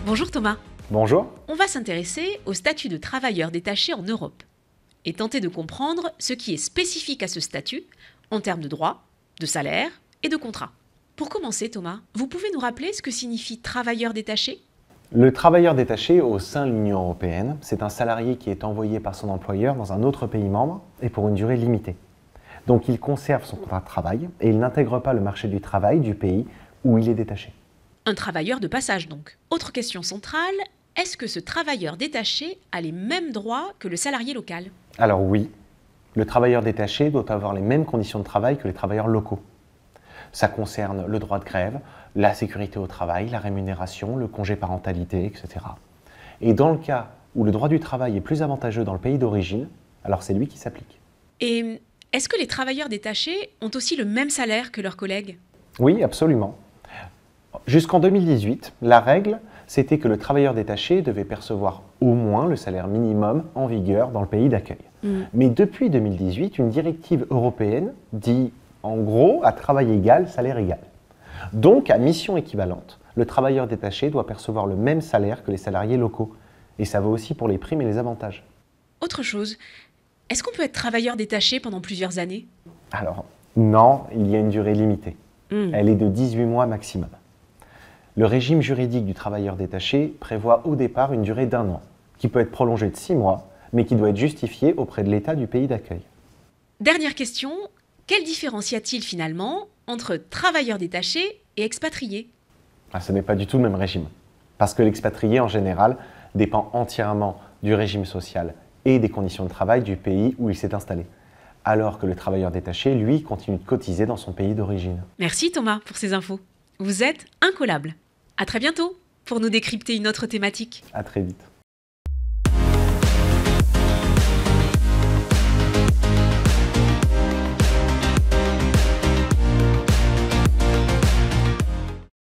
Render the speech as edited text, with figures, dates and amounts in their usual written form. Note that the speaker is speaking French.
Bonjour Thomas. Bonjour. On va s'intéresser au statut de travailleur détaché en Europe et tenter de comprendre ce qui est spécifique à ce statut en termes de droits, de salaire et de contrat. Pour commencer Thomas, vous pouvez nous rappeler ce que signifie travailleur détaché ? Le travailleur détaché au sein de l'Union européenne, c'est un salarié qui est envoyé par son employeur dans un autre pays membre et pour une durée limitée. Donc il conserve son contrat de travail et il n'intègre pas le marché du travail du pays où il est détaché. Un travailleur de passage donc. Autre question centrale, est-ce que ce travailleur détaché a les mêmes droits que le salarié local ? Alors oui, le travailleur détaché doit avoir les mêmes conditions de travail que les travailleurs locaux. Ça concerne le droit de grève, la sécurité au travail, la rémunération, le congé parentalité, etc. Et dans le cas où le droit du travail est plus avantageux dans le pays d'origine, alors c'est lui qui s'applique. Et est-ce que les travailleurs détachés ont aussi le même salaire que leurs collègues ? Oui, absolument. Jusqu'en 2018, la règle, c'était que le travailleur détaché devait percevoir au moins le salaire minimum en vigueur dans le pays d'accueil. Mais depuis 2018, une directive européenne dit en gros à travail égal, salaire égal. Donc, à mission équivalente, le travailleur détaché doit percevoir le même salaire que les salariés locaux. Et ça vaut aussi pour les primes et les avantages. Autre chose, est-ce qu'on peut être travailleur détaché pendant plusieurs années ? Alors, non, il y a une durée limitée. Elle est de 18 mois maximum. Le régime juridique du travailleur détaché prévoit au départ une durée d'1 an, qui peut être prolongée de 6 mois, mais qui doit être justifiée auprès de l'État du pays d'accueil. Dernière question, quelle différence y a-t-il finalement entre travailleur détaché et expatrié ? Ce n'est pas du tout le même régime, parce que l'expatrié en général dépend entièrement du régime social et des conditions de travail du pays où il s'est installé, alors que le travailleur détaché, lui, continue de cotiser dans son pays d'origine. Merci Thomas pour ces infos. Vous êtes incollable. À très bientôt pour nous décrypter une autre thématique. À très vite.